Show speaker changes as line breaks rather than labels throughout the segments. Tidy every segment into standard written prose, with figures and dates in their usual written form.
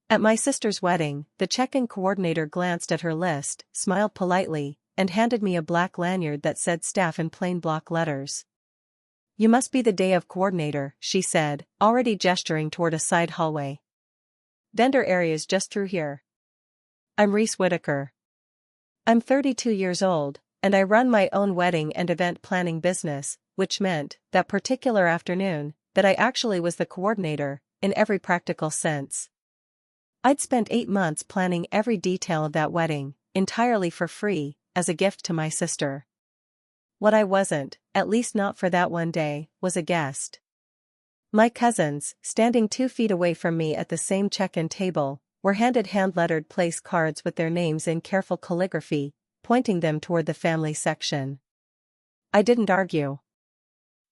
At my sister's wedding, the check-in coordinator glanced at her list, smiled politely, and handed me a black lanyard that said staff in plain block letters. "You must be the day of coordinator," she said, already gesturing toward a side hallway. "Vendor area's just through here. I'm Reese Whitaker. I'm 32 years old, and I run my own wedding and event planning business, which meant, that particular afternoon, that I actually was the coordinator, in every practical sense. I'd spent 8 months planning every detail of that wedding, entirely for free, as a gift to my sister. What I wasn't, at least not for that one day, was a guest. My cousins, standing 2 feet away from me at the same check-in table, were handed hand-lettered place cards with their names in careful calligraphy, pointing them toward the family section. I didn't argue.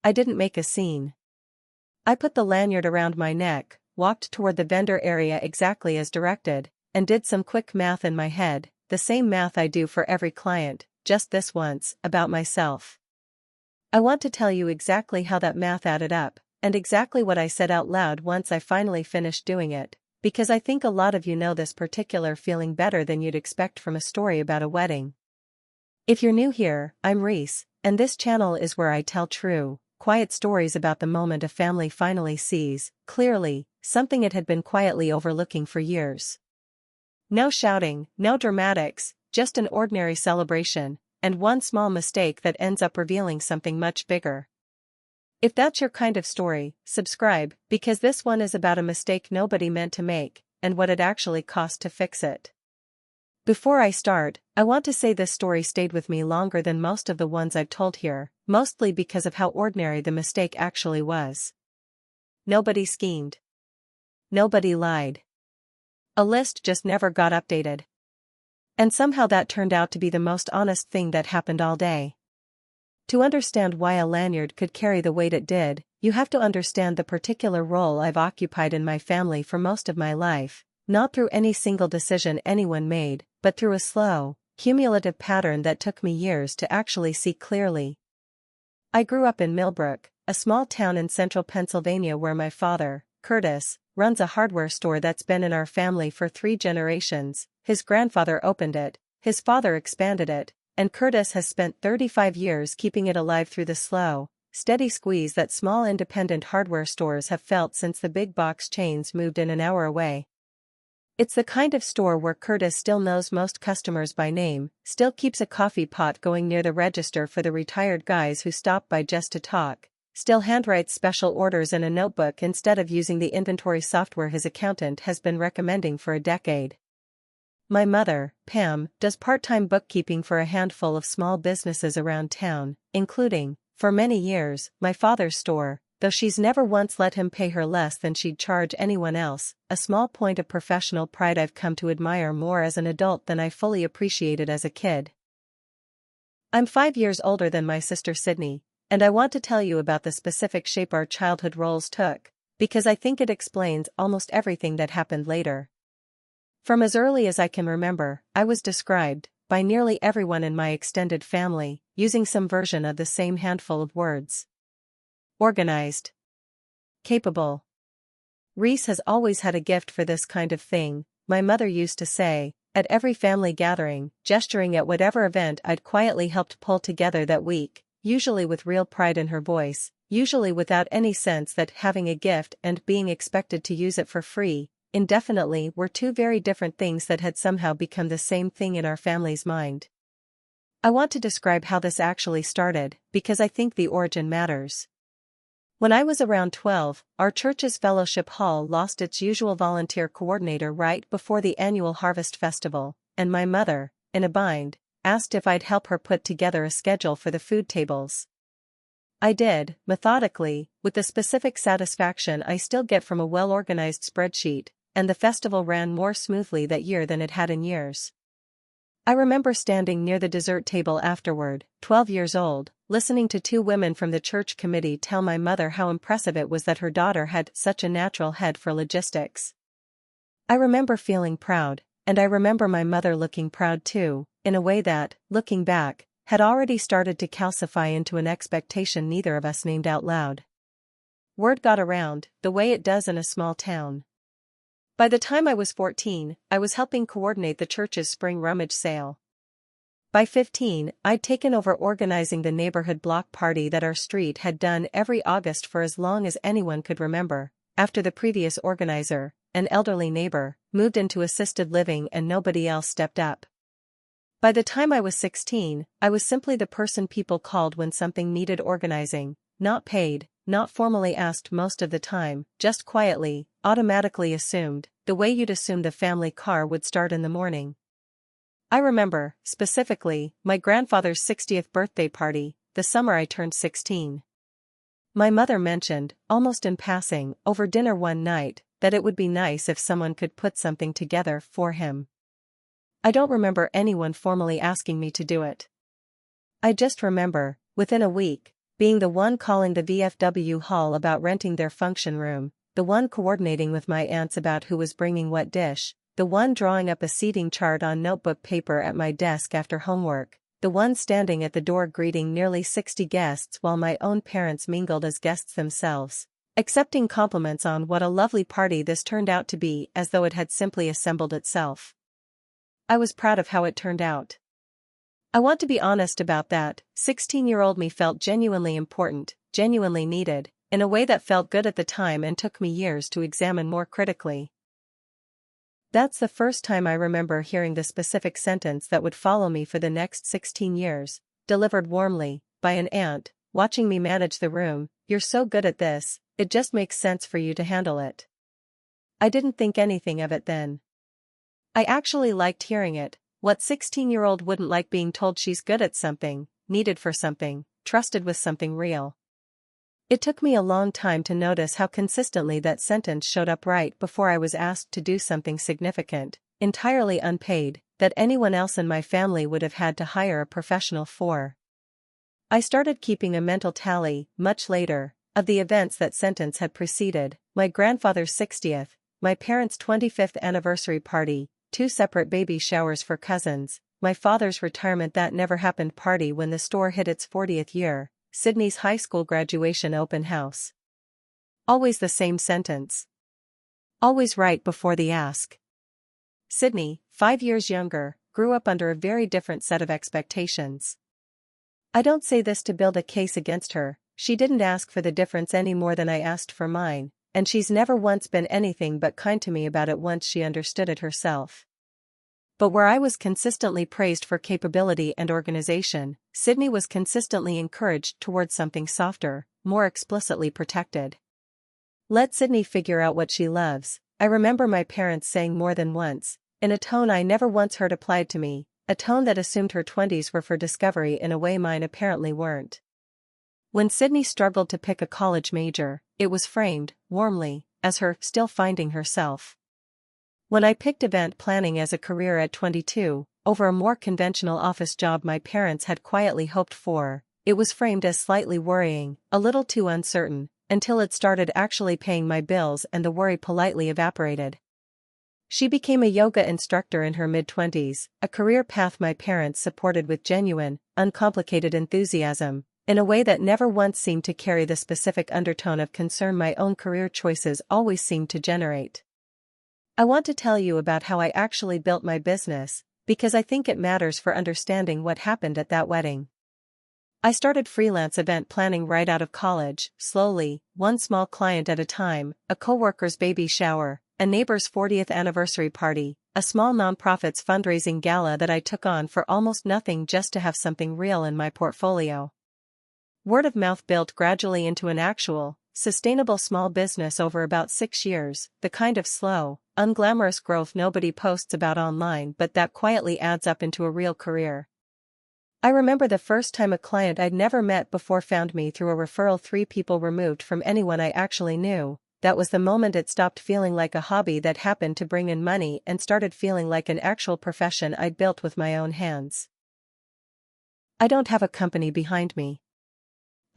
I didn't make a scene. I put the lanyard around my neck, walked toward the vendor area exactly as directed, and did some quick math in my head, the same math I do for every client, just this once, about myself. I want to tell you exactly how that math added up, and exactly what I said out loud once I finally finished doing it, because I think a lot of you know this particular feeling better than you'd expect from a story about a wedding. If you're new here, I'm Reese, and this channel is where I tell true, quiet stories about the moment a family finally sees, clearly, something it had been quietly overlooking for years. No shouting, no dramatics, just an ordinary celebration, and one small mistake that ends up revealing something much bigger. If that's your kind of story, subscribe, because this one is about a mistake nobody meant to make, and what it actually cost to fix it. Before I start, I want to say this story stayed with me longer than most of the ones I've told here, mostly because of how ordinary the mistake actually was. Nobody schemed. Nobody lied. A list just never got updated. And somehow that turned out to be the most honest thing that happened all day. To understand why a lanyard could carry the weight it did, you have to understand the particular role I've occupied in my family for most of my life, not through any single decision anyone made, but through a slow, cumulative pattern that took me years to actually see clearly. I grew up in Millbrook, a small town in central Pennsylvania where my father, Curtis, runs a hardware store that's been in our family for 3 generations. His grandfather opened it, his father expanded it, and Curtis has spent 35 years keeping it alive through the slow, steady squeeze that small independent hardware stores have felt since the big box chains moved in an hour away. It's the kind of store where Curtis still knows most customers by name, still keeps a coffee pot going near the register for the retired guys who stop by just to talk, still handwrites special orders in a notebook instead of using the inventory software his accountant has been recommending for a decade. My mother, Pam, does part-time bookkeeping for a handful of small businesses around town, including, for many years, my father's store, though she's never once let him pay her less than she'd charge anyone else, a small point of professional pride I've come to admire more as an adult than I fully appreciated as a kid. I'm 5 years older than my sister Sydney, and I want to tell you about the specific shape our childhood roles took, because I think it explains almost everything that happened later. From as early as I can remember, I was described, by nearly everyone in my extended family, using some version of the same handful of words. Organized. Capable. Reese has always had a gift for this kind of thing, my mother used to say, at every family gathering, gesturing at whatever event I'd quietly helped pull together that week, usually with real pride in her voice, usually without any sense that having a gift and being expected to use it for free, indefinitely, were 2 very different things that had somehow become the same thing in our family's mind. I want to describe how this actually started, because I think the origin matters. When I was around 12, our church's fellowship hall lost its usual volunteer coordinator right before the annual Harvest Festival, and my mother, in a bind, asked if I'd help her put together a schedule for the food tables. I did, methodically, with the specific satisfaction I still get from a well-organized spreadsheet, and the festival ran more smoothly that year than it had in years. I remember standing near the dessert table afterward, 12 years old, listening to 2 women from the church committee tell my mother how impressive it was that her daughter had such a natural head for logistics. I remember feeling proud, and I remember my mother looking proud too, in a way that, looking back, had already started to calcify into an expectation neither of us named out loud. Word got around, the way it does in a small town. By the time I was 14, I was helping coordinate the church's spring rummage sale. By 15, I'd taken over organizing the neighborhood block party that our street had done every August for as long as anyone could remember, after the previous organizer, an elderly neighbor, moved into assisted living and nobody else stepped up. By the time I was 16, I was simply the person people called when something needed organizing, not paid, not formally asked most of the time, just quietly, automatically assumed, the way you'd assume the family car would start in the morning. I remember, specifically, my grandfather's 60th birthday party, the summer I turned 16. My mother mentioned, almost in passing, over dinner one night, that it would be nice if someone could put something together for him. I don't remember anyone formally asking me to do it. I just remember, within a week, being the one calling the VFW hall about renting their function room, the one coordinating with my aunts about who was bringing what dish, the one drawing up a seating chart on notebook paper at my desk after homework, the one standing at the door greeting nearly 60 guests while my own parents mingled as guests themselves, accepting compliments on what a lovely party this turned out to be as though it had simply assembled itself. I was proud of how it turned out. I want to be honest about that. 16-year-old me felt genuinely important, genuinely needed, in a way that felt good at the time and took me years to examine more critically. That's the first time I remember hearing the specific sentence that would follow me for the next 16 years, delivered warmly, by an aunt, watching me manage the room. "You're so good at this, it just makes sense for you to handle it." I didn't think anything of it then. I actually liked hearing it. What 16-year-old wouldn't like being told she's good at something, needed for something, trusted with something real? It took me a long time to notice how consistently that sentence showed up right before I was asked to do something significant, entirely unpaid, that anyone else in my family would have had to hire a professional for. I started keeping a mental tally, much later, of the events that sentence had preceded: my grandfather's 60th, my parents' 25th anniversary party, 2 separate baby showers for cousins, my father's retirement that never happened party when the store hit its 40th year, Sydney's high school graduation open house. Always the same sentence. Always right before the ask. Sydney, 5 years younger, grew up under a very different set of expectations. I don't say this to build a case against her. She didn't ask for the difference any more than I asked for mine, and she's never once been anything but kind to me about it once she understood it herself. But where I was consistently praised for capability and organization, Sydney was consistently encouraged towards something softer, more explicitly protected. "Let Sydney figure out what she loves," I remember my parents saying more than once, in a tone I never once heard applied to me, a tone that assumed her 20s were for discovery in a way mine apparently weren't. When Sydney struggled to pick a college major, it was framed, warmly, as her still finding herself. When I picked event planning as a career at 22, over a more conventional office job my parents had quietly hoped for, it was framed as slightly worrying, a little too uncertain, until it started actually paying my bills and the worry politely evaporated. She became a yoga instructor in her mid-20s, a career path my parents supported with genuine, uncomplicated enthusiasm, in a way that never once seemed to carry the specific undertone of concern my own career choices always seemed to generate. I want to tell you about how I actually built my business, because I think it matters for understanding what happened at that wedding. I started freelance event planning right out of college, slowly, one small client at a time, a coworker's baby shower, a neighbor's 40th anniversary party, a small nonprofit's fundraising gala that I took on for almost nothing just to have something real in my portfolio. Word of mouth built gradually into an actual, sustainable small business over about 6 years, the kind of slow, unglamorous growth nobody posts about online but that quietly adds up into a real career. I remember the first time a client I'd never met before found me through a referral 3 people removed from anyone I actually knew. That was the moment it stopped feeling like a hobby that happened to bring in money and started feeling like an actual profession I'd built with my own hands. I don't have a company behind me.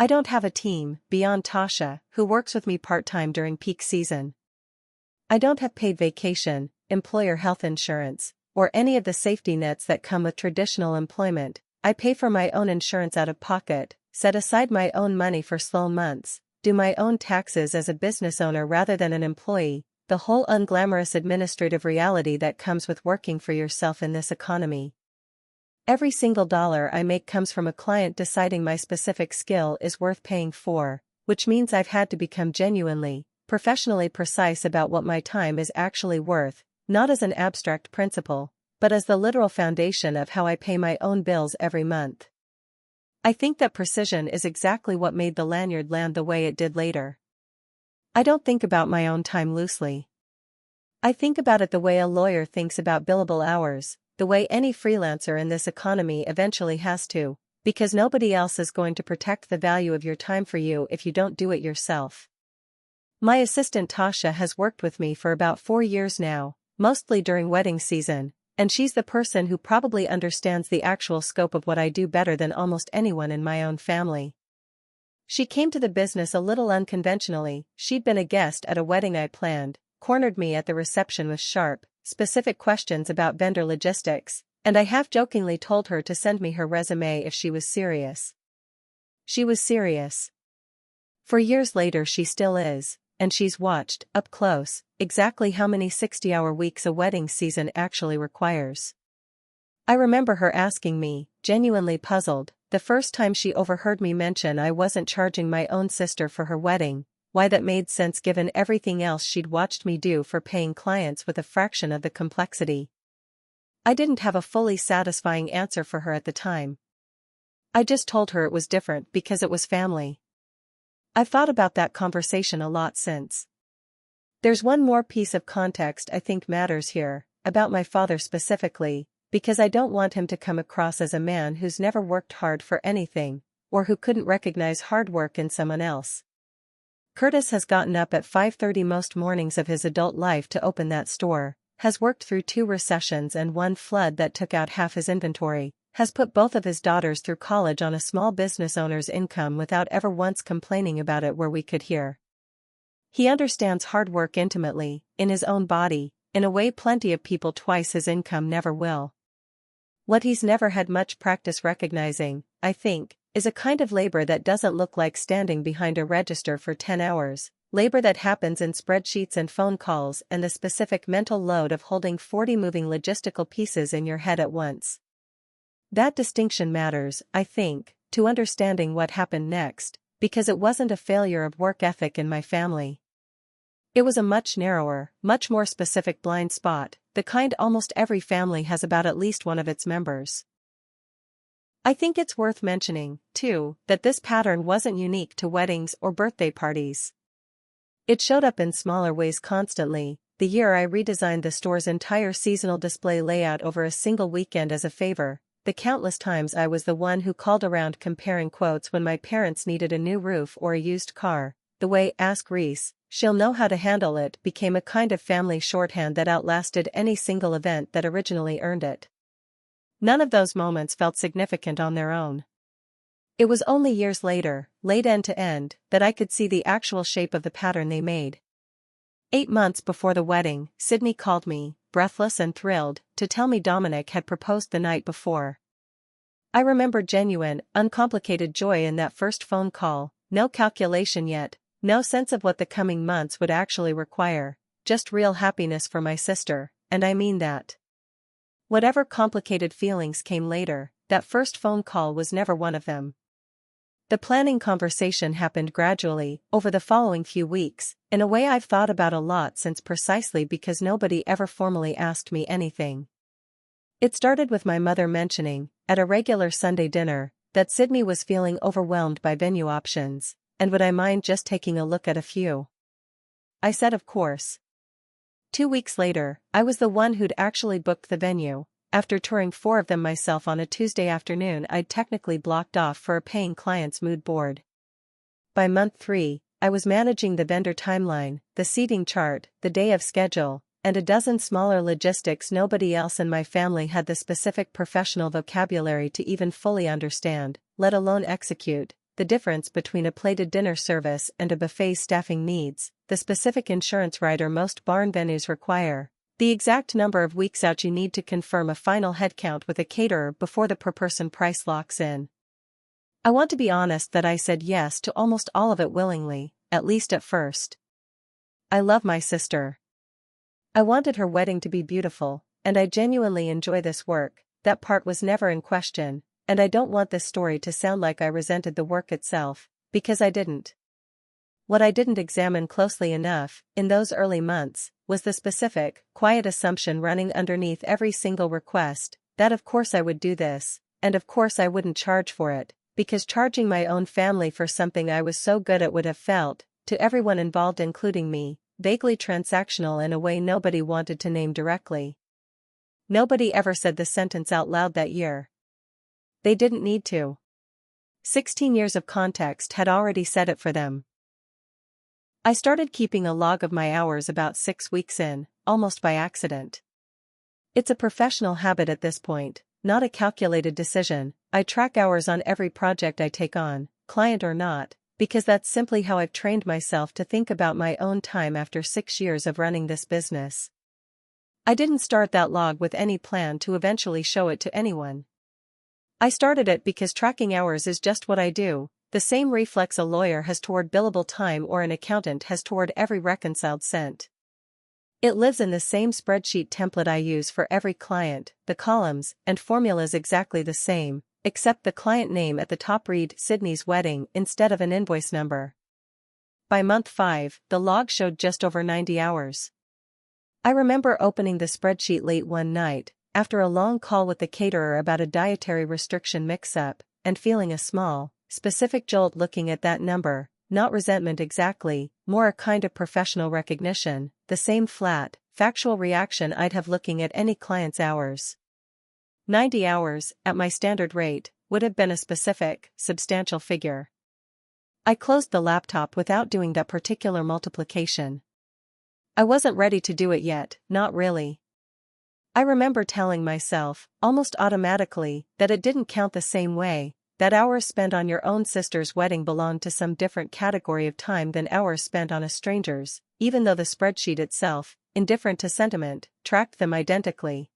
I don't have a team, beyond Tasha, who works with me part-time during peak season. I don't have paid vacation, employer health insurance, or any of the safety nets that come with traditional employment. I pay for my own insurance out of pocket, set aside my own money for slow months, do my own taxes as a business owner rather than an employee, the whole unglamorous administrative reality that comes with working for yourself in this economy. Every single dollar I make comes from a client deciding my specific skill is worth paying for, which means I've had to become genuinely, professionally precise about what my time is actually worth, not as an abstract principle, but as the literal foundation of how I pay my own bills every month. I think that precision is exactly what made the lanyard land the way it did later. I don't think about my own time loosely. I think about it the way a lawyer thinks about billable hours, the way any freelancer in this economy eventually has to, because nobody else is going to protect the value of your time for you if you don't do it yourself. My assistant Tasha has worked with me for about 4 years now, mostly during wedding season, and she's the person who probably understands the actual scope of what I do better than almost anyone in my own family. She came to the business a little unconventionally. She'd been a guest at a wedding I planned, cornered me at the reception with sharp, specific questions about vendor logistics, and I half-jokingly told her to send me her resume if she was serious. She was serious. For years later she still is, and she's watched, up close, exactly how many 60-hour weeks a wedding season actually requires. I remember her asking me, genuinely puzzled, the first time she overheard me mention I wasn't charging my own sister for her wedding, why that made sense given everything else she'd watched me do for paying clients with a fraction of the complexity. I didn't have a fully satisfying answer for her at the time. I just told her it was different because it was family. I've thought about that conversation a lot since. There's one more piece of context I think matters here, about my father specifically, because I don't want him to come across as a man who's never worked hard for anything, or who couldn't recognize hard work in someone else. Curtis has gotten up at 5:30 most mornings of his adult life to open that store, has worked through 2 recessions and 1 flood that took out half his inventory, has put both of his daughters through college on a small business owner's income without ever once complaining about it where we could hear. He understands hard work intimately, in his own body, in a way plenty of people twice his income never will. What he's never had much practice recognizing, I think, is a kind of labor that doesn't look like standing behind a register for 10 hours, labor that happens in spreadsheets and phone calls and the specific mental load of holding 40 moving logistical pieces in your head at once. That distinction matters, I think, to understanding what happened next, because it wasn't a failure of work ethic in my family. It was a much narrower, much more specific blind spot, the kind almost every family has about at least one of its members. I think it's worth mentioning, too, that this pattern wasn't unique to weddings or birthday parties. It showed up in smaller ways constantly. The year I redesigned the store's entire seasonal display layout over a single weekend as a favor, the countless times I was the one who called around comparing quotes when my parents needed a new roof or a used car, the way "ask Reese, she'll know how to handle it" became a kind of family shorthand that outlasted any single event that originally earned it. None of those moments felt significant on their own. It was only years later, laid end to end, that I could see the actual shape of the pattern they made. 8 months before the wedding, Sydney called me, breathless and thrilled, to tell me Dominic had proposed the night before. I remember genuine, uncomplicated joy in that first phone call, no calculation yet, no sense of what the coming months would actually require, just real happiness for my sister, and I mean that. Whatever complicated feelings came later, that first phone call was never one of them. The planning conversation happened gradually, over the following few weeks, in a way I've thought about a lot since, precisely because nobody ever formally asked me anything. It started with my mother mentioning, at a regular Sunday dinner, that Sydney was feeling overwhelmed by venue options, and would I mind just taking a look at a few? I said of course. 2 weeks later, I was the one who'd actually booked the venue. After touring 4 of them myself on a Tuesday afternoon I'd technically blocked off for a paying client's mood board. By month 3, I was managing the vendor timeline, the seating chart, the day of schedule, and a dozen smaller logistics nobody else in my family had the specific professional vocabulary to even fully understand, let alone execute. The difference between a plated dinner service and a buffet's staffing needs, the specific insurance rider most barn venues require, the exact number of weeks out you need to confirm a final headcount with a caterer before the per-person price locks in. I want to be honest that I said yes to almost all of it willingly, at least at first. I love my sister. I wanted her wedding to be beautiful, and I genuinely enjoy this work. That part was never in question, and I don't want this story to sound like I resented the work itself, because I didn't. What I didn't examine closely enough, in those early months, was the specific, quiet assumption running underneath every single request, that of course I would do this, and of course I wouldn't charge for it, because charging my own family for something I was so good at would have felt, to everyone involved including me, vaguely transactional in a way nobody wanted to name directly. Nobody ever said the sentence out loud that year. They didn't need to. 16 years of context had already said it for them. I started keeping a log of my hours about 6 weeks in, almost by accident. It's a professional habit at this point, not a calculated decision. I track hours on every project I take on, client or not, because that's simply how I've trained myself to think about my own time after 6 years of running this business. I didn't start that log with any plan to eventually show it to anyone. I started it because tracking hours is just what I do, the same reflex a lawyer has toward billable time or an accountant has toward every reconciled cent. It lives in the same spreadsheet template I use for every client. The columns and formulas exactly the same, except the client name at the top read Sydney's wedding instead of an invoice number. By month 5, the log showed just over 90 hours. I remember opening the spreadsheet late one night, after a long call with the caterer about a dietary restriction mix-up, and feeling a small, specific jolt looking at that number, not resentment exactly, more a kind of professional recognition, the same flat, factual reaction I'd have looking at any client's hours. 90 hours, at my standard rate, would have been a specific, substantial figure. I closed the laptop without doing that particular multiplication. I wasn't ready to do it yet, not really. I remember telling myself, almost automatically, that it didn't count the same way, that hours spent on your own sister's wedding belonged to some different category of time than hours spent on a stranger's, even though the spreadsheet itself, indifferent to sentiment, tracked them identically.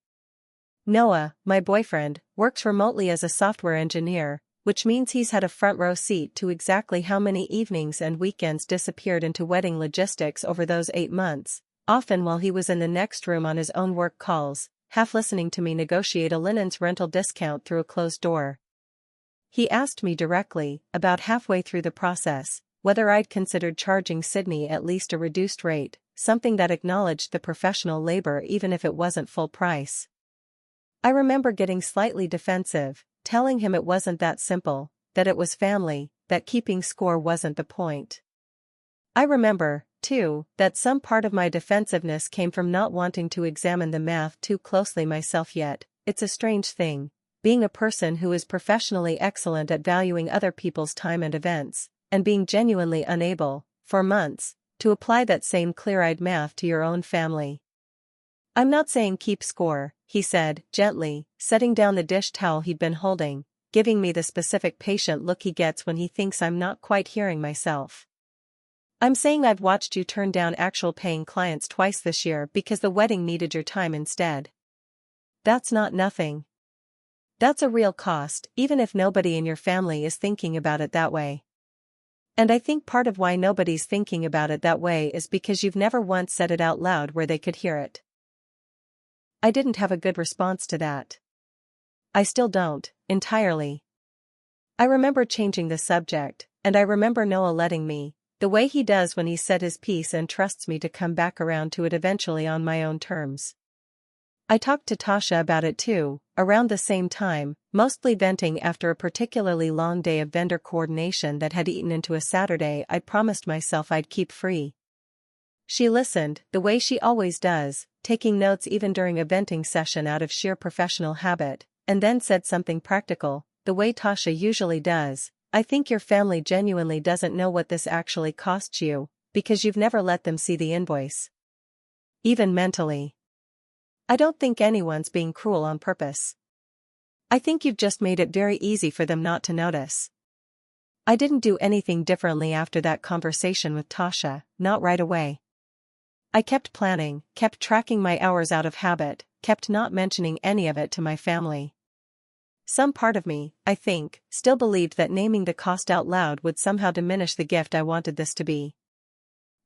Noah, my boyfriend, works remotely as a software engineer, which means he's had a front row seat to exactly how many evenings and weekends disappeared into wedding logistics over those 8 months, often while he was in the next room on his own work calls, half listening to me negotiate a linens rental discount through a closed door. He asked me directly, about halfway through the process, whether I'd considered charging Sydney at least a reduced rate, something that acknowledged the professional labor even if it wasn't full price. I remember getting slightly defensive, telling him it wasn't that simple, that it was family, that keeping score wasn't the point. I remember, too, that some part of my defensiveness came from not wanting to examine the math too closely myself yet. It's a strange thing, being a person who is professionally excellent at valuing other people's time and events, and being genuinely unable, for months, to apply that same clear-eyed math to your own family. I'm not saying keep score, he said, gently, setting down the dish towel he'd been holding, giving me the specific patient look he gets when he thinks I'm not quite hearing myself. I'm saying I've watched you turn down actual paying clients twice this year because the wedding needed your time instead. That's not nothing. That's a real cost, even if nobody in your family is thinking about it that way. And I think part of why nobody's thinking about it that way is because you've never once said it out loud where they could hear it. I didn't have a good response to that. I still don't, entirely. I remember changing the subject, and I remember Noah letting me, the way he does when he's said his piece and trusts me to come back around to it eventually on my own terms. I talked to Tasha about it too, around the same time, mostly venting after a particularly long day of vendor coordination that had eaten into a Saturday I'd promised myself I'd keep free. She listened, the way she always does, taking notes even during a venting session out of sheer professional habit, and then said something practical, the way Tasha usually does. I think your family genuinely doesn't know what this actually costs you, because you've never let them see the invoice. Even mentally. I don't think anyone's being cruel on purpose. I think you've just made it very easy for them not to notice. I didn't do anything differently after that conversation with Tasha, not right away. I kept planning, kept tracking my hours out of habit, kept not mentioning any of it to my family. Some part of me, I think, still believed that naming the cost out loud would somehow diminish the gift I wanted this to be.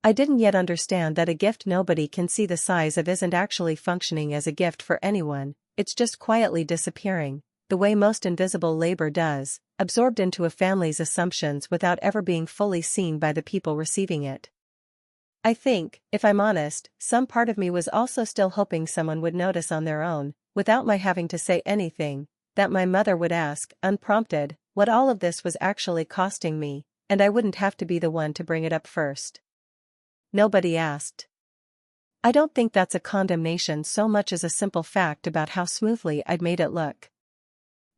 I didn't yet understand that a gift nobody can see the size of isn't actually functioning as a gift for anyone, it's just quietly disappearing, the way most invisible labor does, absorbed into a family's assumptions without ever being fully seen by the people receiving it. I think, if I'm honest, some part of me was also still hoping someone would notice on their own, without my having to say anything, that my mother would ask, unprompted, what all of this was actually costing me, and I wouldn't have to be the one to bring it up first. Nobody asked. I don't think that's a condemnation so much as a simple fact about how smoothly I'd made it look.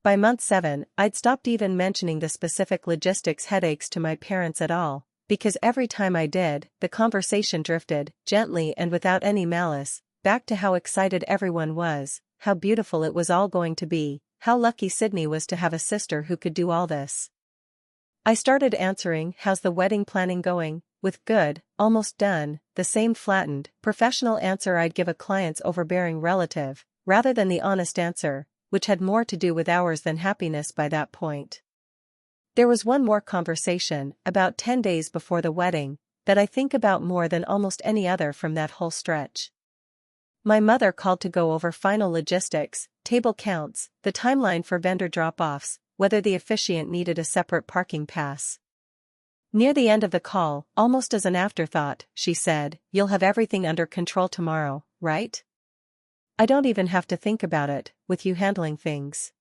By month 7, I'd stopped even mentioning the specific logistics headaches to my parents at all, because every time I did, the conversation drifted, gently and without any malice, back to how excited everyone was, how beautiful it was all going to be, how lucky Sydney was to have a sister who could do all this. I started answering, how's the wedding planning going, with good, almost done, the same flattened, professional answer I'd give a client's overbearing relative, rather than the honest answer, which had more to do with hours than happiness by that point. There was one more conversation, about 10 days before the wedding, that I think about more than almost any other from that whole stretch. My mother called to go over final logistics, table counts, the timeline for vendor drop-offs, whether the officiant needed a separate parking pass. Near the end of the call, almost as an afterthought, she said, "You'll have everything under control tomorrow, right? I don't even have to think about it, with you handling things."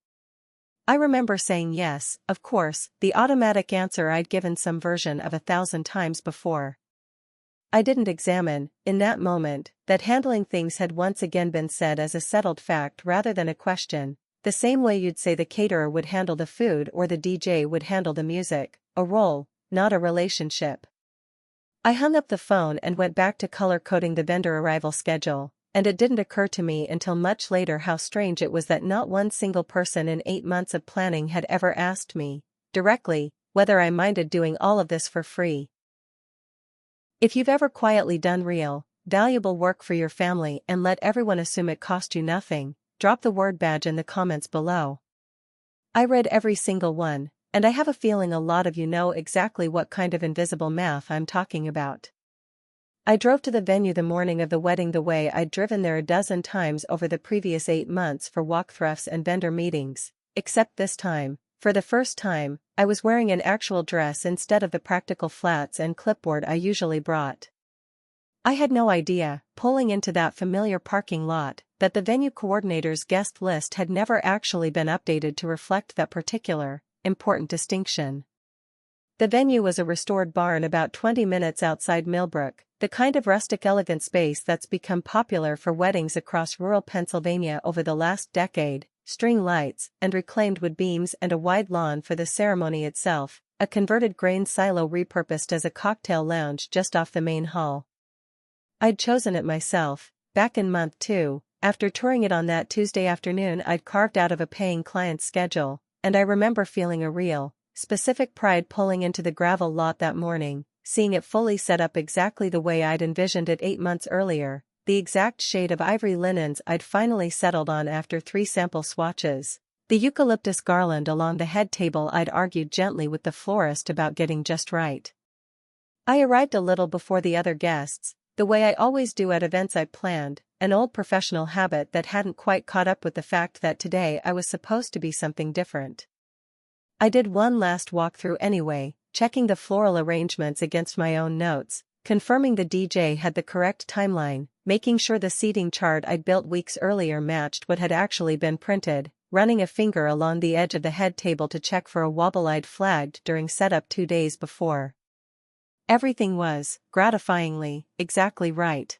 I remember saying yes, of course, the automatic answer I'd given some version of 1,000 times before. I didn't examine, in that moment, that handling things had once again been said as a settled fact rather than a question, the same way you'd say the caterer would handle the food or the DJ would handle the music, a role, not a relationship. I hung up the phone and went back to color-coding the vendor arrival schedule, and it didn't occur to me until much later how strange it was that not one single person in 8 months of planning had ever asked me, directly, whether I minded doing all of this for free. If you've ever quietly done real, valuable work for your family and let everyone assume it cost you nothing, drop the word badge in the comments below. I read every single one, and I have a feeling a lot of you know exactly what kind of invisible math I'm talking about. I drove to the venue the morning of the wedding the way I'd driven there a dozen times over the previous 8 months for walkthroughs and vendor meetings, except this time, for the first time, I was wearing an actual dress instead of the practical flats and clipboard I usually brought. I had no idea, pulling into that familiar parking lot, that the venue coordinator's guest list had never actually been updated to reflect that particular, important distinction. The venue was a restored barn about 20 minutes outside Millbrook, the kind of rustic elegant space that's become popular for weddings across rural Pennsylvania over the last decade, string lights and reclaimed wood beams and a wide lawn for the ceremony itself, a converted grain silo repurposed as a cocktail lounge just off the main hall. I'd chosen it myself, back in month 2, after touring it on that Tuesday afternoon I'd carved out of a paying client's schedule, and I remember feeling a real, specific pride pulling into the gravel lot that morning, seeing it fully set up exactly the way I'd envisioned it 8 months earlier, the exact shade of ivory linens I'd finally settled on after 3 sample swatches, the eucalyptus garland along the head table I'd argued gently with the florist about getting just right. I arrived a little before the other guests, the way I always do at events I planned, an old professional habit that hadn't quite caught up with the fact that today I was supposed to be something different. I did one last walkthrough anyway, checking the floral arrangements against my own notes, confirming the DJ had the correct timeline, making sure the seating chart I'd built weeks earlier matched what had actually been printed, running a finger along the edge of the head table to check for a wobble I'd flagged during setup 2 days before. Everything was, gratifyingly, exactly right.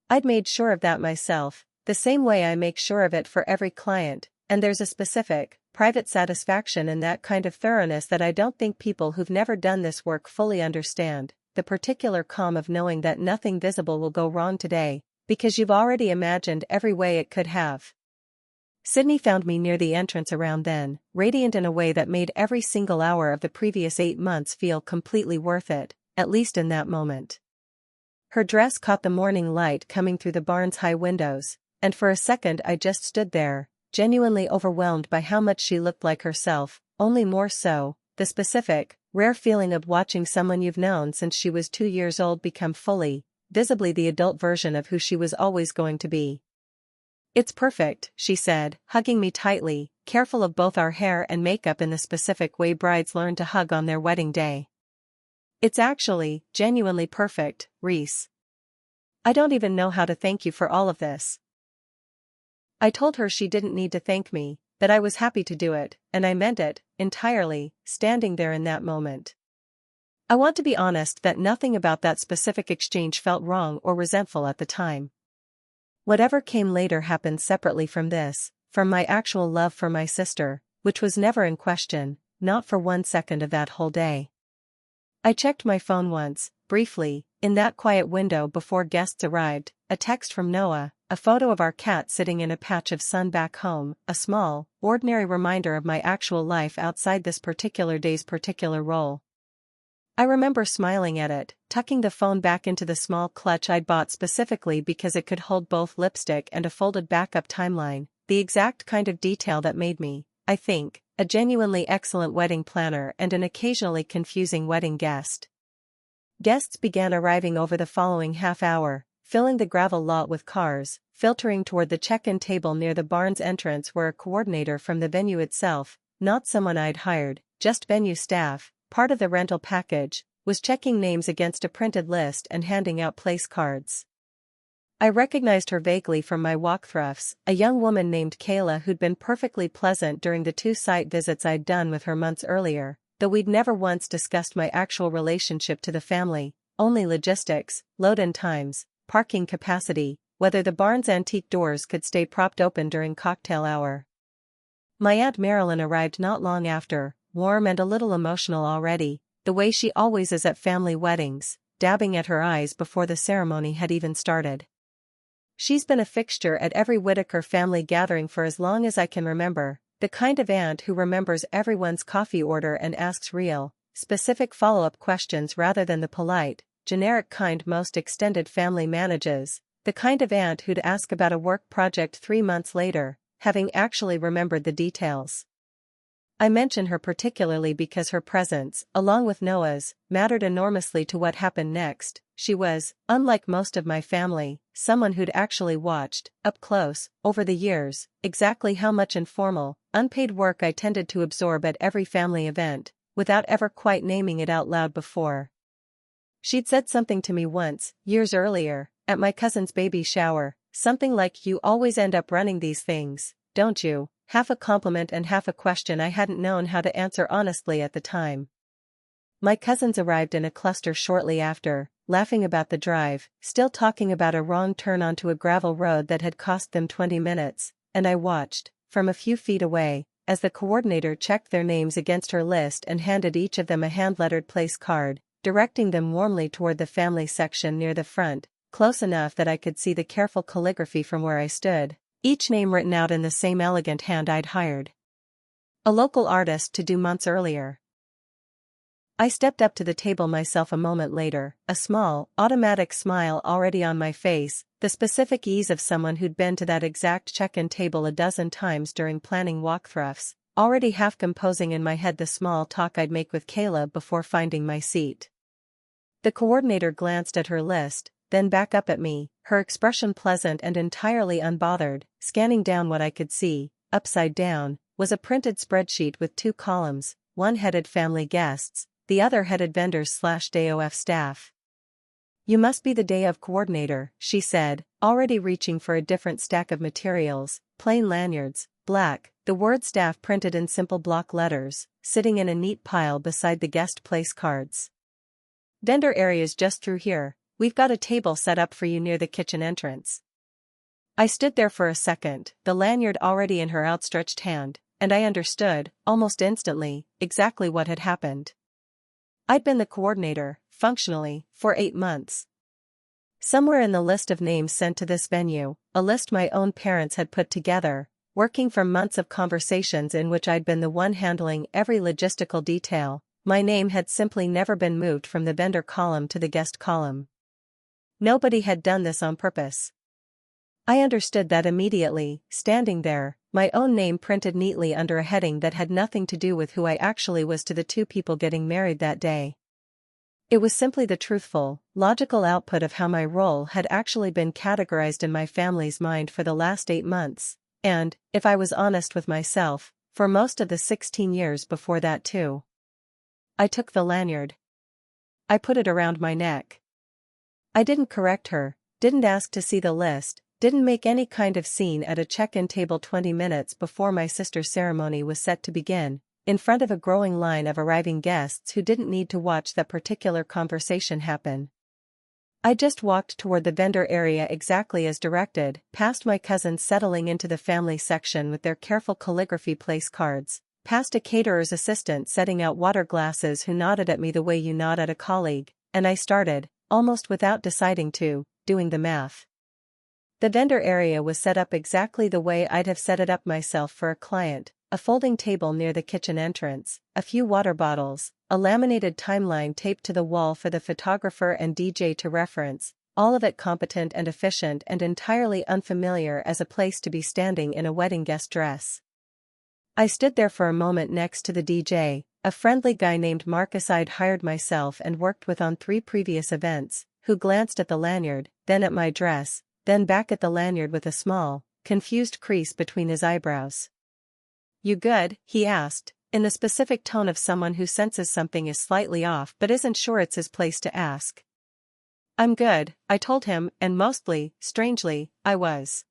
I'd made sure of that myself, the same way I make sure of it for every client, and there's a specific, private satisfaction in that kind of thoroughness that I don't think people who've never done this work fully understand, the particular calm of knowing that nothing visible will go wrong today, because you've already imagined every way it could have. Sydney found me near the entrance around then, radiant in a way that made every single hour of the previous 8 months feel completely worth it, at least in that moment. Her dress caught the morning light coming through the barn's high windows, and for a second I just stood there, genuinely overwhelmed by how much she looked like herself, only more so, the specific, rare feeling of watching someone you've known since she was 2 years old become fully, visibly the adult version of who she was always going to be. "It's perfect," she said, hugging me tightly, careful of both our hair and makeup in the specific way brides learn to hug on their wedding day. "It's actually, genuinely perfect, Reese. I don't even know how to thank you for all of this." I told her she didn't need to thank me, that I was happy to do it, and I meant it, entirely, standing there in that moment. I want to be honest that nothing about that specific exchange felt wrong or resentful at the time. Whatever came later happened separately from this, from my actual love for my sister, which was never in question, not for 1 second of that whole day. I checked my phone once, briefly, in that quiet window before guests arrived, a text from Noah, a photo of our cat sitting in a patch of sun back home, a small, ordinary reminder of my actual life outside this particular day's particular role. I remember smiling at it, tucking the phone back into the small clutch I'd bought specifically because it could hold both lipstick and a folded backup timeline, the exact kind of detail that made me, I think, a genuinely excellent wedding planner and an occasionally confusing wedding guest. Guests began arriving over the following half hour, filling the gravel lot with cars, filtering toward the check-in table near the barn's entrance where a coordinator from the venue itself, not someone I'd hired, just venue staff, part of the rental package, was checking names against a printed list and handing out place cards. I recognized her vaguely from my walkthroughs, a young woman named Kayla who'd been perfectly pleasant during the 2 site visits I'd done with her months earlier, though we'd never once discussed my actual relationship to the family, only logistics, load-in times, parking capacity, whether the barn's antique doors could stay propped open during cocktail hour. My Aunt Marilyn arrived not long after, warm and a little emotional already, the way she always is at family weddings, dabbing at her eyes before the ceremony had even started. She's been a fixture at every Whitaker family gathering for as long as I can remember, the kind of aunt who remembers everyone's coffee order and asks real, specific follow-up questions rather than the polite, generic kind most extended family manages, the kind of aunt who'd ask about a work project 3 months later, having actually remembered the details. I mention her particularly because her presence, along with Noah's, mattered enormously to what happened next. She was, unlike most of my family, someone who'd actually watched, up close, over the years, exactly how much informal, unpaid work I tended to absorb at every family event, without ever quite naming it out loud before. She'd said something to me once, years earlier, at my cousin's baby shower, something like, "You always end up running these things, don't you?" Half a compliment and half a question I hadn't known how to answer honestly at the time. My cousins arrived in a cluster shortly after, laughing about the drive, still talking about a wrong turn onto a gravel road that had cost them 20 minutes, and I watched, from a few feet away, as the coordinator checked their names against her list and handed each of them a hand-lettered place card, directing them warmly toward the family section near the front, close enough that I could see the careful calligraphy from where I stood. Each name written out in the same elegant hand I'd hired a local artist to do months earlier. I stepped up to the table myself a moment later, a small, automatic smile already on my face, the specific ease of someone who'd been to that exact check-in table a dozen times during planning walkthroughs, already half composing in my head the small talk I'd make with Kayla before finding my seat. The coordinator glanced at her list, then back up at me, her expression pleasant and entirely unbothered, scanning down what I could see, upside down, was a printed spreadsheet with 2 columns, one headed family guests, the other headed vendors/DOF staff. "You must be the day of coordinator," she said, already reaching for a different stack of materials, plain lanyards, black, the word staff printed in simple block letters, sitting in a neat pile beside the guest place cards. "Vendor area's just through here. We've got a table set up for you near the kitchen entrance." I stood there for a second, the lanyard already in her outstretched hand, and I understood, almost instantly, exactly what had happened. I'd been the coordinator, functionally, for 8 months. Somewhere in the list of names sent to this venue, a list my own parents had put together, working from months of conversations in which I'd been the one handling every logistical detail, my name had simply never been moved from the vendor column to the guest column. Nobody had done this on purpose. I understood that immediately, standing there, my own name printed neatly under a heading that had nothing to do with who I actually was to the two people getting married that day. It was simply the truthful, logical output of how my role had actually been categorized in my family's mind for the last 8 months, and, if I was honest with myself, for most of the 16 years before that too. I took the lanyard. I put it around my neck. I didn't correct her, didn't ask to see the list, didn't make any kind of scene at a check-in table 20 minutes before my sister's ceremony was set to begin, in front of a growing line of arriving guests who didn't need to watch that particular conversation happen. I just walked toward the vendor area exactly as directed, past my cousins settling into the family section with their careful calligraphy place cards, past a caterer's assistant setting out water glasses who nodded at me the way you nod at a colleague, and I started, almost without deciding to, doing the math. The vendor area was set up exactly the way I'd have set it up myself for a client, a folding table near the kitchen entrance, a few water bottles, a laminated timeline taped to the wall for the photographer and DJ to reference, all of it competent and efficient and entirely unfamiliar as a place to be standing in a wedding guest dress. I stood there for a moment next to the DJ, a friendly guy named Marcus I'd hired myself and worked with on 3 previous events, who glanced at the lanyard, then at my dress, then back at the lanyard with a small, confused crease between his eyebrows. "You good?" he asked, in the specific tone of someone who senses something is slightly off but isn't sure it's his place to ask. "I'm good," I told him, and mostly, strangely, I was.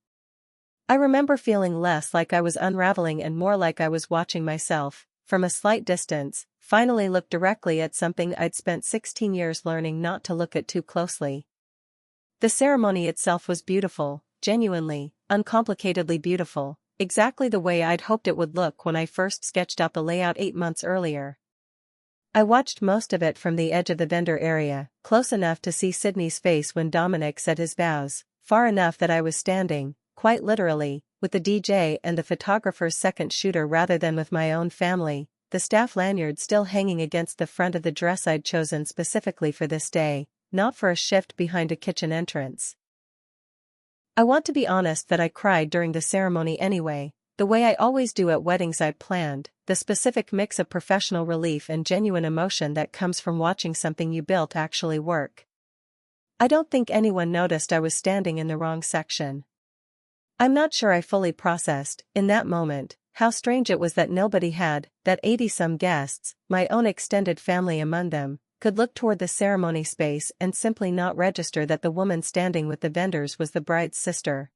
I remember feeling less like I was unraveling and more like I was watching myself, from a slight distance, finally look directly at something I'd spent 16 years learning not to look at too closely. The ceremony itself was beautiful, genuinely, uncomplicatedly beautiful, exactly the way I'd hoped it would look when I first sketched out the layout 8 months earlier. I watched most of it from the edge of the vendor area, close enough to see Sydney's face when Dominic said his vows, far enough that I was standing, quite literally, with the DJ and the photographer's second shooter rather than with my own family, the staff lanyard still hanging against the front of the dress I'd chosen specifically for this day, not for a shift behind a kitchen entrance. I want to be honest that I cried during the ceremony anyway, the way I always do at weddings I'd planned, the specific mix of professional relief and genuine emotion that comes from watching something you built actually work. I don't think anyone noticed I was standing in the wrong section. I'm not sure I fully processed, in that moment, how strange it was that nobody had, that 80-some guests, my own extended family among them, could look toward the ceremony space and simply not register that the woman standing with the vendors was the bride's sister.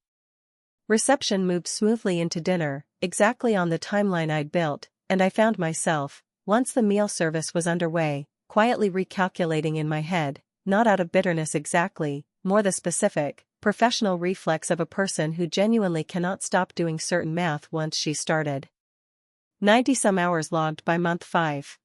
Reception moved smoothly into dinner, exactly on the timeline I'd built, and I found myself, once the meal service was underway, quietly recalculating in my head, not out of bitterness exactly, more the specific, professional reflex of a person who genuinely cannot stop doing certain math once she started. 90-some hours logged by month 5.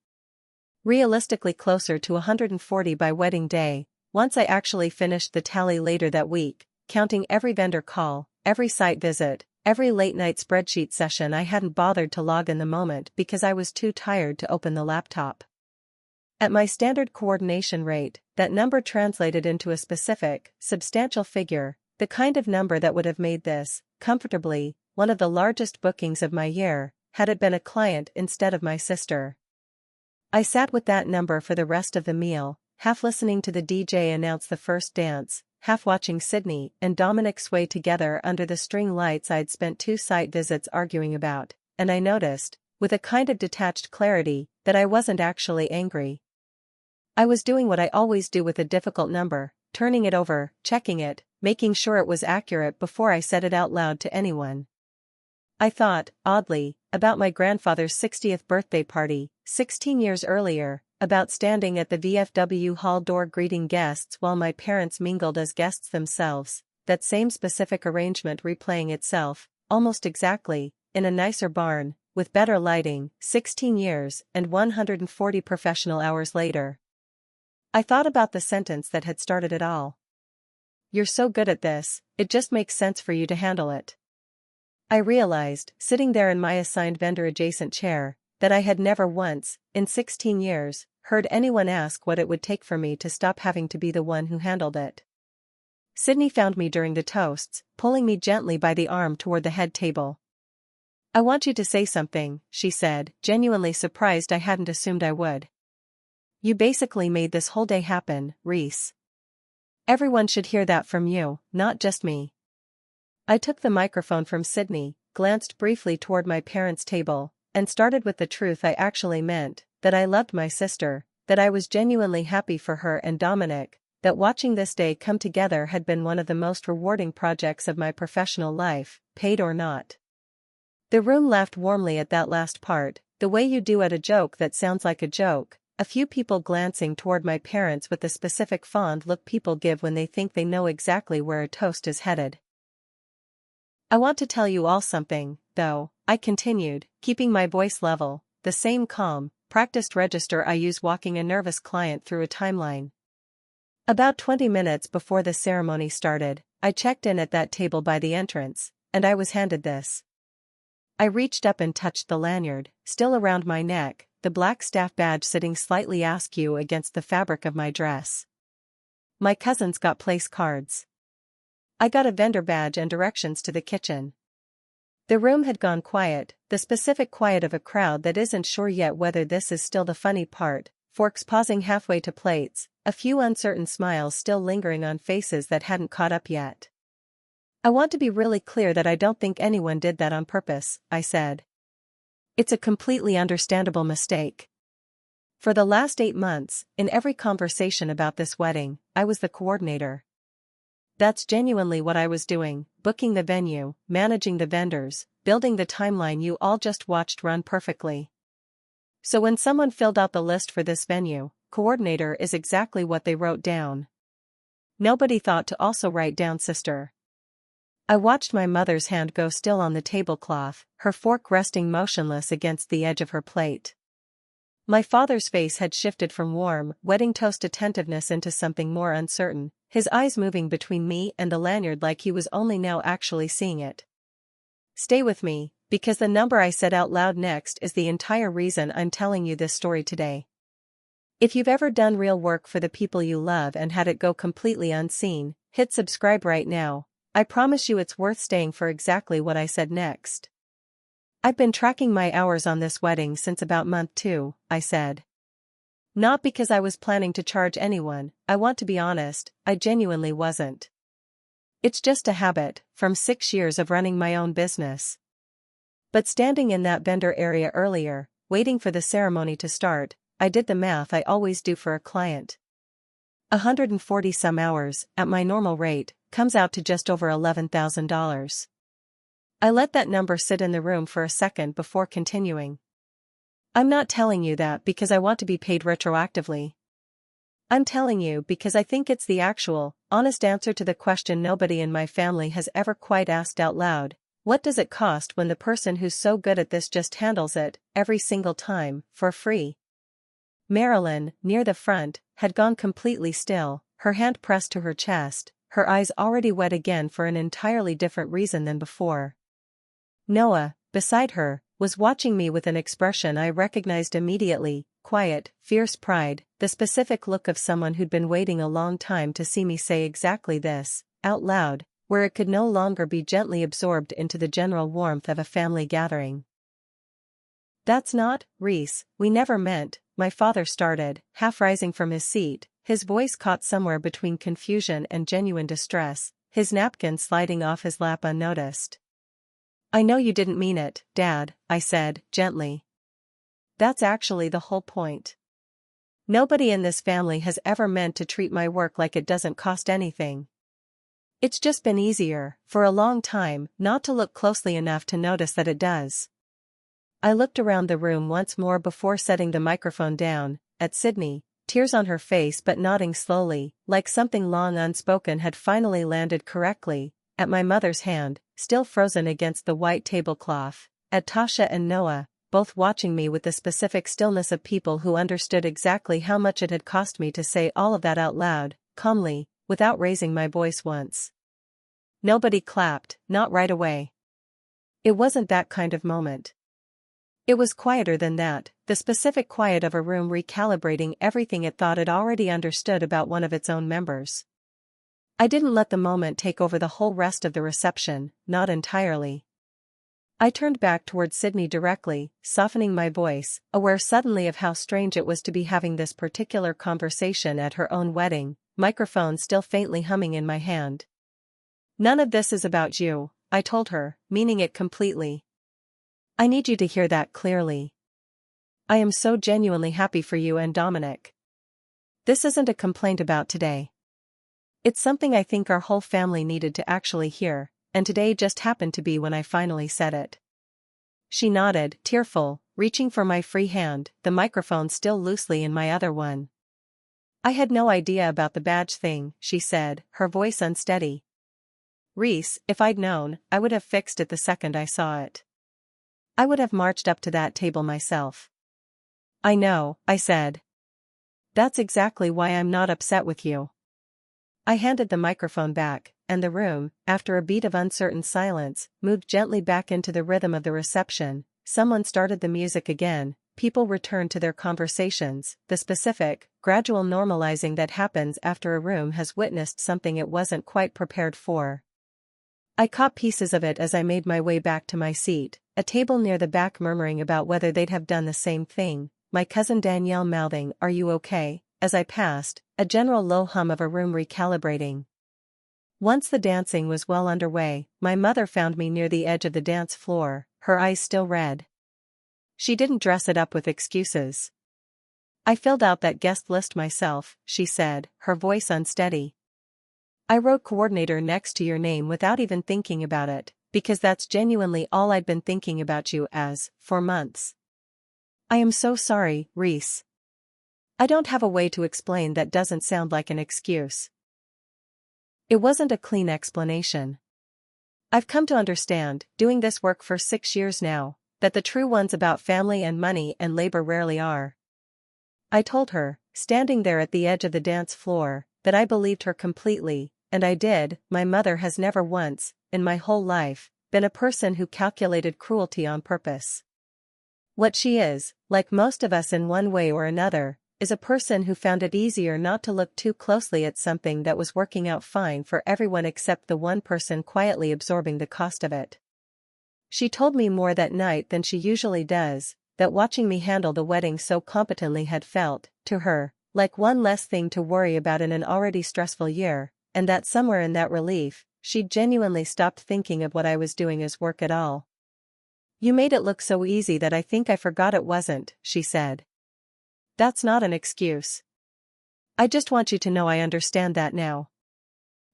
Realistically closer to 140 by wedding day, once I actually finished the tally later that week, counting every vendor call, every site visit, every late-night spreadsheet session I hadn't bothered to log in the moment because I was too tired to open the laptop. At my standard coordination rate, that number translated into a specific, substantial figure, the kind of number that would have made this, comfortably, one of the largest bookings of my year, had it been a client instead of my sister. I sat with that number for the rest of the meal, half listening to the DJ announce the first dance, half watching Sydney and Dominic sway together under the string lights I'd spent 2 site visits arguing about, and I noticed, with a kind of detached clarity, that I wasn't actually angry. I was doing what I always do with a difficult number, turning it over, checking it, making sure it was accurate before I said it out loud to anyone. I thought, oddly, about my grandfather's 60th birthday party, 16 years earlier, about standing at the VFW hall door greeting guests while my parents mingled as guests themselves, that same specific arrangement replaying itself, almost exactly, in a nicer barn, with better lighting, 16 years and 140 professional hours later. I thought about the sentence that had started it all. "You're so good at this, it just makes sense for you to handle it." I realized, sitting there in my assigned vendor-adjacent chair, that I had never once, in 16 years, heard anyone ask what it would take for me to stop having to be the one who handled it. Sydney found me during the toasts, pulling me gently by the arm toward the head table. I want you to say something, she said, genuinely surprised I hadn't assumed I would. You basically made this whole day happen, Reese. Everyone should hear that from you, not just me. I took the microphone from Sydney, glanced briefly toward my parents' table, and started with the truth I actually meant, that I loved my sister, that I was genuinely happy for her and Dominic, that watching this day come together had been one of the most rewarding projects of my professional life, paid or not. The room laughed warmly at that last part, the way you do at a joke that sounds like a joke, a few people glancing toward my parents with the specific fond look people give when they think they know exactly where a toast is headed. I want to tell you all something, though, I continued, keeping my voice level, the same calm, practiced register I use walking a nervous client through a timeline. About 20 minutes before the ceremony started, I checked in at that table by the entrance, and I was handed this. I reached up and touched the lanyard, still around my neck, the black staff badge sitting slightly askew against the fabric of my dress. My cousins got place cards. I got a vendor badge and directions to the kitchen. The room had gone quiet, the specific quiet of a crowd that isn't sure yet whether this is still the funny part, forks pausing halfway to plates, a few uncertain smiles still lingering on faces that hadn't caught up yet. I want to be really clear that I don't think anyone did that on purpose, I said. It's a completely understandable mistake. For the last 8 months, in every conversation about this wedding, I was the coordinator. That's genuinely what I was doing, booking the venue, managing the vendors, building the timeline you all just watched run perfectly. So when someone filled out the list for this venue, coordinator is exactly what they wrote down. Nobody thought to also write down sister. I watched my mother's hand go still on the tablecloth, her fork resting motionless against the edge of her plate. My father's face had shifted from warm, wedding toast attentiveness into something more uncertain, his eyes moving between me and the lanyard like he was only now actually seeing it. Stay with me, because the number I said out loud next is the entire reason I'm telling you this story today. If you've ever done real work for the people you love and had it go completely unseen, hit subscribe right now. I promise you it's worth staying for exactly what I said next. I've been tracking my hours on this wedding since about month 2, I said. Not because I was planning to charge anyone, I want to be honest, I genuinely wasn't. It's just a habit, from 6 years of running my own business. But standing in that vendor area earlier, waiting for the ceremony to start, I did the math I always do for a client. 140 some hours, at my normal rate, comes out to just over $11,000. I let that number sit in the room for a second before continuing. I'm not telling you that because I want to be paid retroactively. I'm telling you because I think it's the actual, honest answer to the question nobody in my family has ever quite asked out loud. What does it cost when the person who's so good at this just handles it, every single time, for free? Marilyn, near the front, had gone completely still, her hand pressed to her chest, her eyes already wet again for an entirely different reason than before. Noah, beside her, was watching me with an expression I recognized immediately, quiet, fierce pride, the specific look of someone who'd been waiting a long time to see me say exactly this, out loud, where it could no longer be gently absorbed into the general warmth of a family gathering. That's not, Reese, we never meant, my father started, half rising from his seat, his voice caught somewhere between confusion and genuine distress, his napkin sliding off his lap unnoticed. I know you didn't mean it, Dad, I said, gently. That's actually the whole point. Nobody in this family has ever meant to treat my work like it doesn't cost anything. It's just been easier, for a long time, not to look closely enough to notice that it does. I looked around the room once more before setting the microphone down, at Sydney, tears on her face but nodding slowly, like something long unspoken had finally landed correctly, at my mother's hand, still frozen against the white tablecloth, at Tasha and Noah, both watching me with the specific stillness of people who understood exactly how much it had cost me to say all of that out loud, calmly, without raising my voice once. Nobody clapped, not right away. It wasn't that kind of moment. It was quieter than that, the specific quiet of a room recalibrating everything it thought it already understood about one of its own members. I didn't let the moment take over the whole rest of the reception, not entirely. I turned back toward Sydney directly, softening my voice, aware suddenly of how strange it was to be having this particular conversation at her own wedding, microphone still faintly humming in my hand. "None of this is about you," I told her, meaning it completely. "I need you to hear that clearly. I am so genuinely happy for you and Dominic. This isn't a complaint about today. It's something I think our whole family needed to actually hear, and today just happened to be when I finally said it." She nodded, tearful, reaching for my free hand, the microphone still loosely in my other one. "I had no idea about the badge thing," she said, her voice unsteady. "Reese, if I'd known, I would have fixed it the second I saw it. I would have marched up to that table myself." "I know," I said. "That's exactly why I'm not upset with you." I handed the microphone back, and the room, after a beat of uncertain silence, moved gently back into the rhythm of the reception. Someone started the music again, people returned to their conversations, the specific, gradual normalizing that happens after a room has witnessed something it wasn't quite prepared for. I caught pieces of it as I made my way back to my seat, a table near the back murmuring about whether they'd have done the same thing, my cousin Danielle mouthing, "Are you okay?" as I passed, a general low hum of a room recalibrating. Once the dancing was well underway, my mother found me near the edge of the dance floor, her eyes still red. She didn't dress it up with excuses. "I filled out that guest list myself," she said, her voice unsteady. "I wrote coordinator next to your name without even thinking about it, because that's genuinely all I'd been thinking about you as, for months. I am so sorry, Reese. I don't have a way to explain that doesn't sound like an excuse." It wasn't a clean explanation. I've come to understand, doing this work for 6 years now, that the true ones about family and money and labor rarely are. I told her, standing there at the edge of the dance floor, that I believed her completely, and I did. My mother has never once, in my whole life, been a person who calculated cruelty on purpose. What she is, like most of us in one way or another, is a person who found it easier not to look too closely at something that was working out fine for everyone except the one person quietly absorbing the cost of it. She told me more that night than she usually does, that watching me handle the wedding so competently had felt, to her, like one less thing to worry about in an already stressful year, and that somewhere in that relief, she'd genuinely stopped thinking of what I was doing as work at all. "You made it look so easy that I think I forgot it wasn't," she said. "That's not an excuse. I just want you to know I understand that now."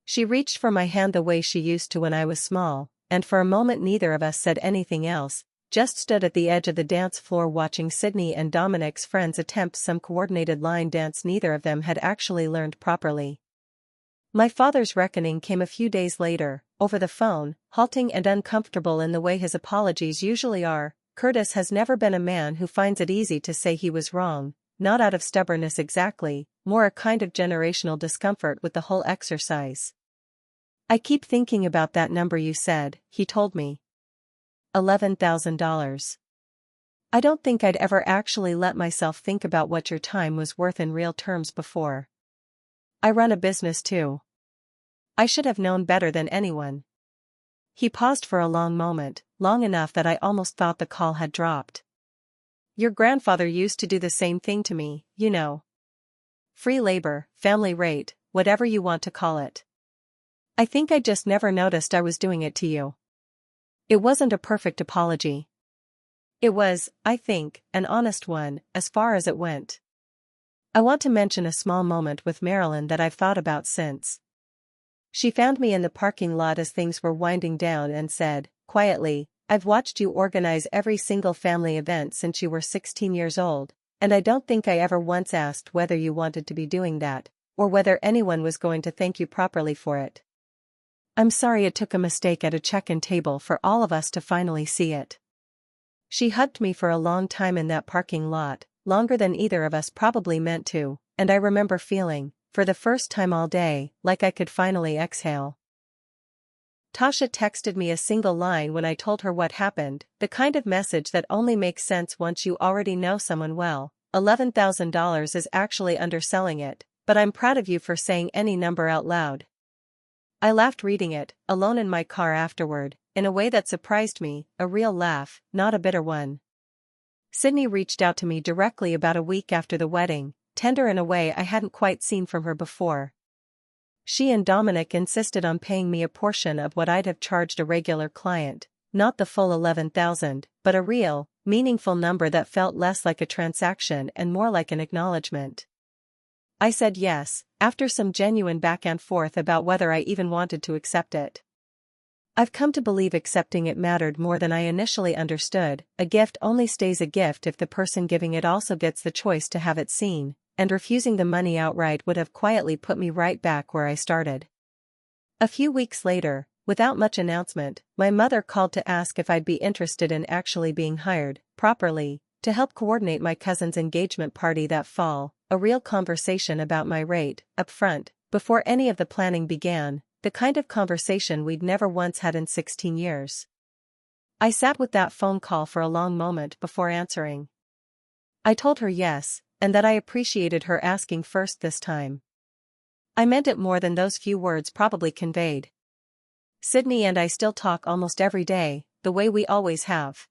She reached for my hand the way she used to when I was small, and for a moment neither of us said anything else, just stood at the edge of the dance floor watching Sydney and Dominic's friends attempt some coordinated line dance neither of them had actually learned properly. My father's reckoning came a few days later, over the phone, halting and uncomfortable in the way his apologies usually are. "Curtis has never been a man who finds it easy to say he was wrong, not out of stubbornness exactly, more a kind of generational discomfort with the whole exercise." "I keep thinking about that number you said," he told me. $11,000. "I don't think I'd ever actually let myself think about what your time was worth in real terms before. I run a business too. I should have known better than anyone." He paused for a long moment, long enough that I almost thought the call had dropped. "Your grandfather used to do the same thing to me, you know. Free labor, family rate, whatever you want to call it. I think I just never noticed I was doing it to you." It wasn't a perfect apology. It was, I think, an honest one, as far as it went. I want to mention a small moment with Marilyn that I've thought about since. She found me in the parking lot as things were winding down and said, quietly, "I've watched you organize every single family event since you were 16 years old, and I don't think I ever once asked whether you wanted to be doing that, or whether anyone was going to thank you properly for it. I'm sorry it took a mistake at a check-in table for all of us to finally see it." She hugged me for a long time in that parking lot, longer than either of us probably meant to, and I remember feeling, for the first time all day, like I could finally exhale. Tasha texted me a single line when I told her what happened, the kind of message that only makes sense once you already know someone well. $11,000 is actually underselling it, but I'm proud of you for saying any number out loud. I laughed reading it, alone in my car afterward, in a way that surprised me, a real laugh, not a bitter one. Sydney reached out to me directly about a week after the wedding, tender in a way I hadn't quite seen from her before. She and Dominic insisted on paying me a portion of what I'd have charged a regular client, not the full 11,000, but a real, meaningful number that felt less like a transaction and more like an acknowledgement. I said yes, after some genuine back and forth about whether I even wanted to accept it. I've come to believe accepting it mattered more than I initially understood. A gift only stays a gift if the person giving it also gets the choice to have it seen, and refusing the money outright would have quietly put me right back where I started. A few weeks later, without much announcement, my mother called to ask if I'd be interested in actually being hired, properly, to help coordinate my cousin's engagement party that fall, a real conversation about my rate, up front, before any of the planning began. The kind of conversation we'd never once had in 16 years. I sat with that phone call for a long moment before answering. I told her yes, and that I appreciated her asking first this time. I meant it more than those few words probably conveyed. Sydney and I still talk almost every day, the way we always have.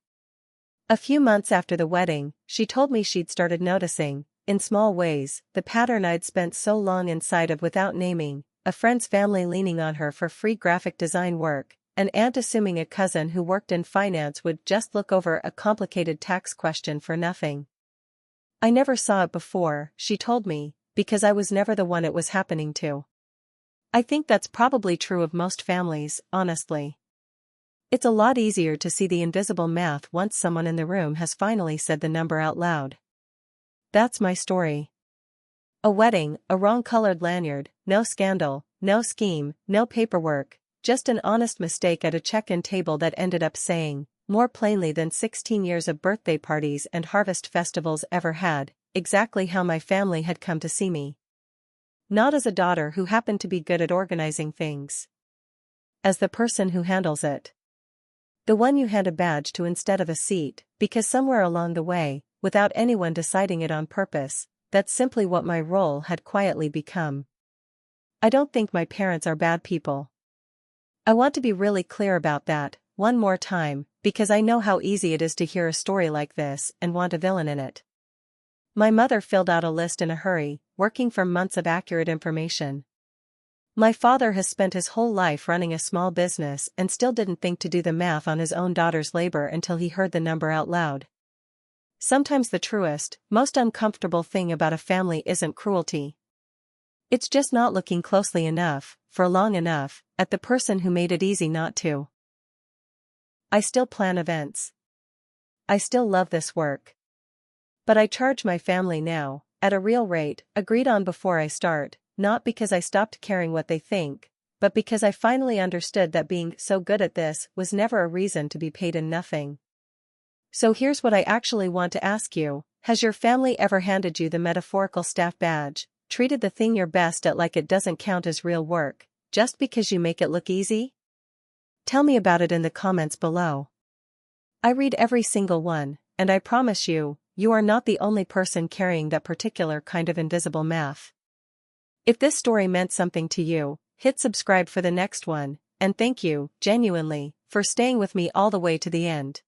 A few months after the wedding, she told me she'd started noticing, in small ways, the pattern I'd spent so long inside of without naming. A friend's family leaning on her for free graphic design work, an aunt assuming a cousin who worked in finance would just look over a complicated tax question for nothing. I never saw it before, she told me, because I was never the one it was happening to. I think that's probably true of most families, honestly. It's a lot easier to see the invisible math once someone in the room has finally said the number out loud. That's my story. A wedding, a wrong-colored lanyard, no scandal, no scheme, no paperwork, just an honest mistake at a check-in table that ended up saying, more plainly than 16 years of birthday parties and harvest festivals ever had, exactly how my family had come to see me. Not as a daughter who happened to be good at organizing things. As the person who handles it. The one you hand a badge to instead of a seat, because somewhere along the way, without anyone deciding it on purpose, that's simply what my role had quietly become. I don't think my parents are bad people. I want to be really clear about that, one more time, because I know how easy it is to hear a story like this and want a villain in it. My mother filled out a list in a hurry, working for months of accurate information. My father has spent his whole life running a small business and still didn't think to do the math on his own daughter's labor until he heard the number out loud. Sometimes the truest, most uncomfortable thing about a family isn't cruelty. It's just not looking closely enough, for long enough, at the person who made it easy not to. I still plan events. I still love this work. But I charge my family now, at a real rate, agreed on before I start, not because I stopped caring what they think, but because I finally understood that being so good at this was never a reason to be paid in nothing. So here's what I actually want to ask you. Has your family ever handed you the metaphorical staff badge, treated the thing you're best at like it doesn't count as real work, just because you make it look easy? Tell me about it in the comments below. I read every single one, and I promise you, you are not the only person carrying that particular kind of invisible math. If this story meant something to you, hit subscribe for the next one, and thank you, genuinely, for staying with me all the way to the end.